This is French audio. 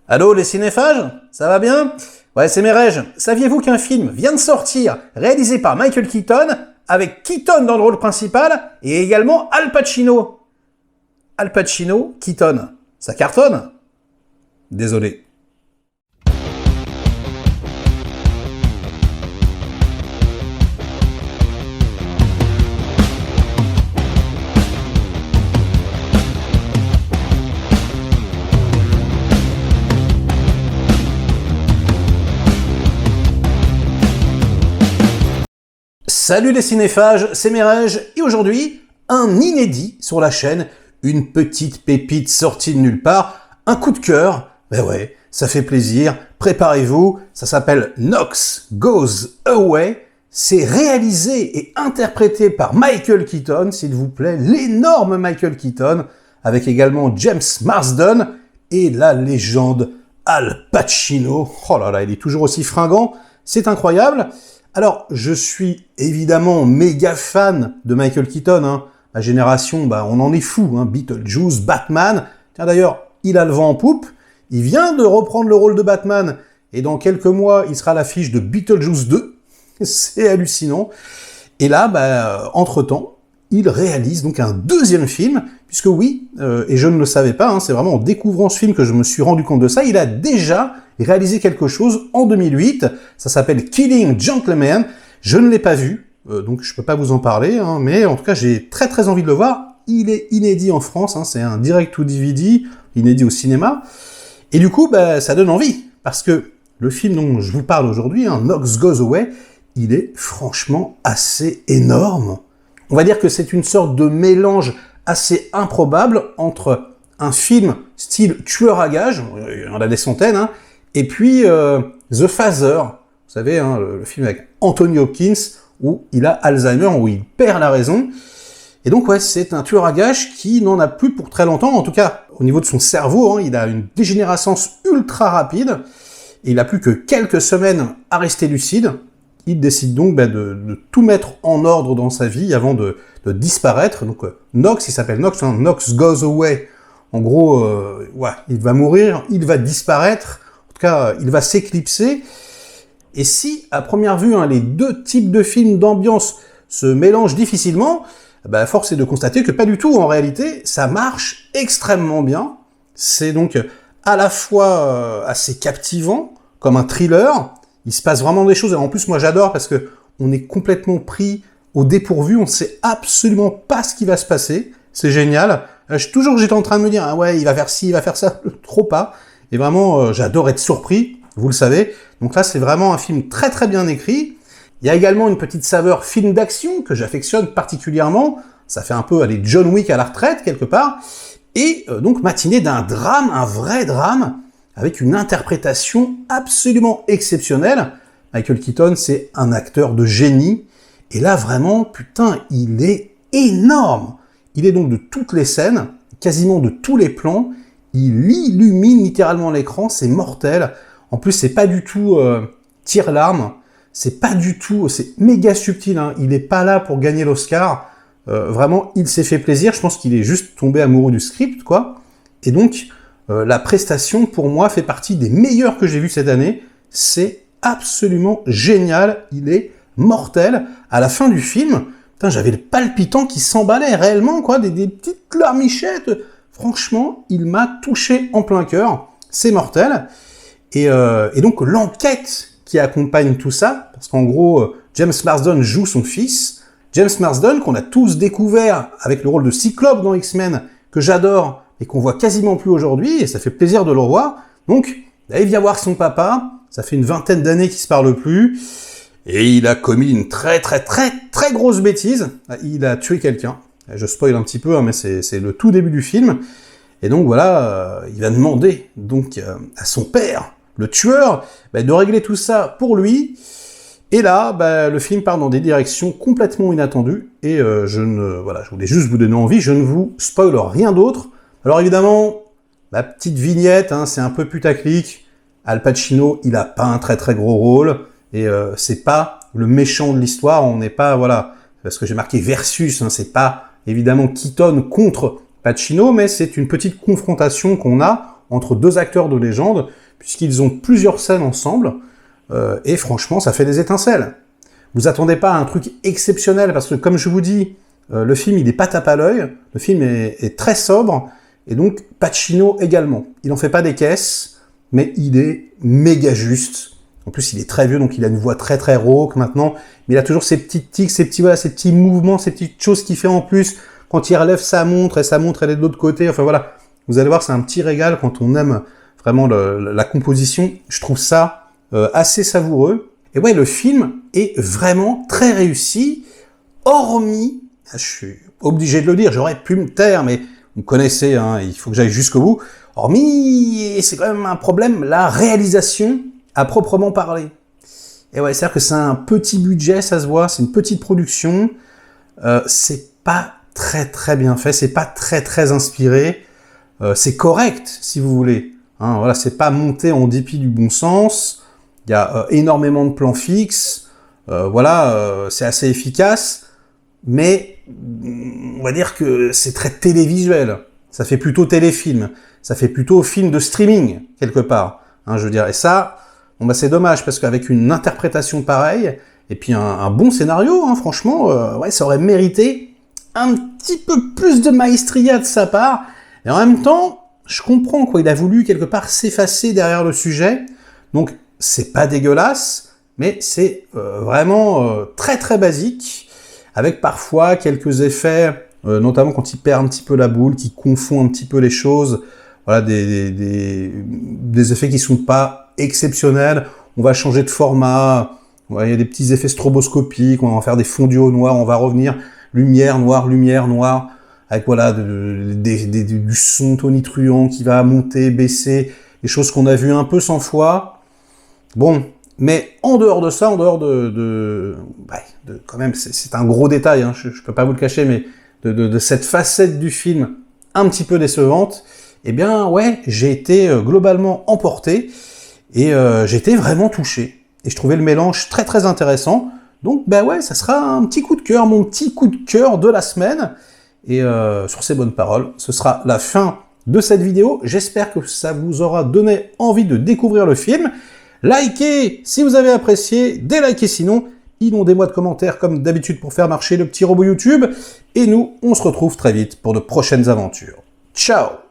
Allô les cinéphages? Ça va bien? Ouais, c'est Merej. Saviez-vous qu'un film vient de sortir, réalisé par Michael Keaton, avec Keaton dans le rôle principal, et également Al Pacino? Al Pacino, Keaton. Ça cartonne? Désolé. Salut les cinéphages, c'est Merej, et aujourd'hui, un inédit sur la chaîne, une petite pépite sortie de nulle part, un coup de cœur, ben ouais, ça fait plaisir, préparez-vous, ça s'appelle Knox Goes Away, c'est réalisé et interprété par Michael Keaton, s'il vous plaît, l'énorme Michael Keaton, avec également James Marsden et la légende Al Pacino. Oh là là, il est toujours aussi fringant, c'est incroyable. Alors, je suis évidemment méga fan de Michael Keaton, hein. Ma génération, on en est fou, hein. Beetlejuice, Batman. Tiens d'ailleurs, il a le vent en poupe. Il vient de reprendre le rôle de Batman, et dans quelques mois, il sera à l'affiche de Beetlejuice 2. C'est hallucinant. Et là, entre-temps, il réalise donc un deuxième film, puisque oui, et je ne le savais pas, hein, c'est vraiment en découvrant ce film que je me suis rendu compte de ça, il a déjà réalisé quelque chose en 2008, ça s'appelle Killing Gentlemen, je ne l'ai pas vu, donc je peux pas vous en parler, hein, mais en tout cas j'ai très très envie de le voir, il est inédit en France, hein, c'est un direct to DVD, inédit au cinéma, et du coup ça donne envie, parce que le film dont je vous parle aujourd'hui, hein, Knox Goes Away, il est franchement assez énorme. On va dire que c'est une sorte de mélange assez improbable entre un film style tueur à gages, il y en a des centaines, hein, et puis The Father, vous savez, hein, le film avec Anthony Hopkins, où il a Alzheimer, où il perd la raison. Et donc ouais, c'est un tueur à gages qui n'en a plus pour très longtemps, en tout cas au niveau de son cerveau, hein, il a une dégénérescence ultra rapide, et il a plus que quelques semaines à rester lucide. Il décide donc de tout mettre en ordre dans sa vie avant de disparaître. Donc Knox, il s'appelle Knox, hein, Knox Goes Away. En gros, il va mourir, il va disparaître, en tout cas, il va s'éclipser. Et si, à première vue, hein, les deux types de films d'ambiance se mélangent difficilement, force est de constater que pas du tout. En réalité, ça marche extrêmement bien. C'est donc à la fois assez captivant, comme un thriller. Il se passe vraiment des choses, et en plus moi j'adore parce que on est complètement pris au dépourvu, on sait absolument pas ce qui va se passer, c'est génial. J'étais en train de me dire, ah ouais, il va faire ci, il va faire ça, trop pas, et vraiment j'adore être surpris, vous le savez. Donc là c'est vraiment un film très très bien écrit. Il y a également une petite saveur film d'action que j'affectionne particulièrement, ça fait un peu aller John Wick à la retraite quelque part, et donc matinée d'un drame, un vrai drame, avec une interprétation absolument exceptionnelle. Michael Keaton, c'est un acteur de génie. Et là, vraiment, putain, il est énorme. Il est donc de toutes les scènes, quasiment de tous les plans. Il illumine littéralement l'écran, c'est mortel. En plus, c'est pas du tout tire-larme. C'est pas du tout, c'est méga subtil, hein. Il est pas là pour gagner l'Oscar. Vraiment, il s'est fait plaisir. Je pense qu'il est juste tombé amoureux du script, quoi. Et donc, la prestation, pour moi, fait partie des meilleures que j'ai vues cette année. C'est absolument génial. Il est mortel. À la fin du film, putain, j'avais le palpitant qui s'emballait réellement, quoi, des petites larmichettes. Franchement, il m'a touché en plein cœur. C'est mortel. Et donc, l'enquête qui accompagne tout ça, parce qu'en gros, James Marsden joue son fils. James Marsden, qu'on a tous découvert avec le rôle de Cyclope dans X-Men, que j'adore, et qu'on voit quasiment plus aujourd'hui, et ça fait plaisir de le revoir. Donc, il vient voir son papa, ça fait une vingtaine d'années qu'ils se parlent plus, et il a commis une très très très très grosse bêtise. Il a tué quelqu'un. Je spoil un petit peu, hein, mais c'est le tout début du film. Et donc voilà, il va demander donc à son père, le tueur, de régler tout ça pour lui. Et là, le film part dans des directions complètement inattendues, et je voulais juste vous donner envie, je ne vous spoil rien d'autre. Alors évidemment, la petite vignette, hein, c'est un peu putaclic. Al Pacino, il a pas un très très gros rôle, et c'est pas le méchant de l'histoire, on n'est pas, parce que j'ai marqué versus, hein, c'est pas évidemment Keaton contre Pacino, mais c'est une petite confrontation qu'on a entre deux acteurs de légende, puisqu'ils ont plusieurs scènes ensemble, et franchement, ça fait des étincelles. Vous attendez pas à un truc exceptionnel, parce que comme je vous dis, le film, il est pas tape à l'œil, le film est très sobre, et donc Pacino également. Il en fait pas des caisses, mais il est méga juste. En plus, il est très vieux, donc il a une voix très très rauque maintenant, mais il a toujours ces petites tics, ces petits mouvements, ces petites choses qu'il fait en plus, quand il relève sa montre, et sa montre elle est de l'autre côté, enfin voilà. Vous allez voir, c'est un petit régal quand on aime vraiment la composition. Je trouve ça assez savoureux. Et ouais, le film est vraiment très réussi, hormis, je suis obligé de le dire, j'aurais pu me taire, mais vous me connaissez, hein, il faut que j'aille jusqu'au bout, hormis, c'est quand même un problème, la réalisation à proprement parler. Et ouais, c'est-à-dire que c'est un petit budget, ça se voit, c'est une petite production, c'est pas très très bien fait, c'est pas très très inspiré, c'est correct, si vous voulez. Hein, voilà, c'est pas monté en dépit du bon sens, il y a énormément de plans fixes, voilà, c'est assez efficace, mais on va dire que c'est très télévisuel. Ça fait plutôt téléfilm, ça fait plutôt film de streaming, quelque part. Hein, je veux dire, et ça, bon bah c'est dommage, parce qu'avec une interprétation pareille, et puis un bon scénario, hein, franchement, ouais, ça aurait mérité un petit peu plus de maestria de sa part, et en même temps, je comprends quoi, il a voulu quelque part s'effacer derrière le sujet, donc c'est pas dégueulasse, mais c'est vraiment très très basique, avec parfois quelques effets, notamment quand il perd un petit peu la boule, qui confond un petit peu les choses, voilà, des effets qui sont pas exceptionnels, on va changer de format, il y a des petits effets stroboscopiques, on va faire des fondus au noir, on va revenir lumière, noir, avec voilà du son tonitruant qui va monter, baisser, des choses qu'on a vues un peu 100 fois. Bon, mais en dehors de ça, en dehors quand même, c'est un gros détail, hein, je peux pas vous le cacher, mais de cette facette du film un petit peu décevante, eh bien ouais, j'ai été globalement emporté, et j'ai été vraiment touché. Et je trouvais le mélange très très intéressant. Donc bah ouais, ça sera un petit coup de cœur, mon petit coup de cœur de la semaine. Et sur ces bonnes paroles, ce sera la fin de cette vidéo. J'espère que ça vous aura donné envie de découvrir le film. Likez si vous avez apprécié, délikez sinon. Inondez-moi de commentaires comme d'habitude pour faire marcher le petit robot YouTube. Et nous, on se retrouve très vite pour de prochaines aventures. Ciao!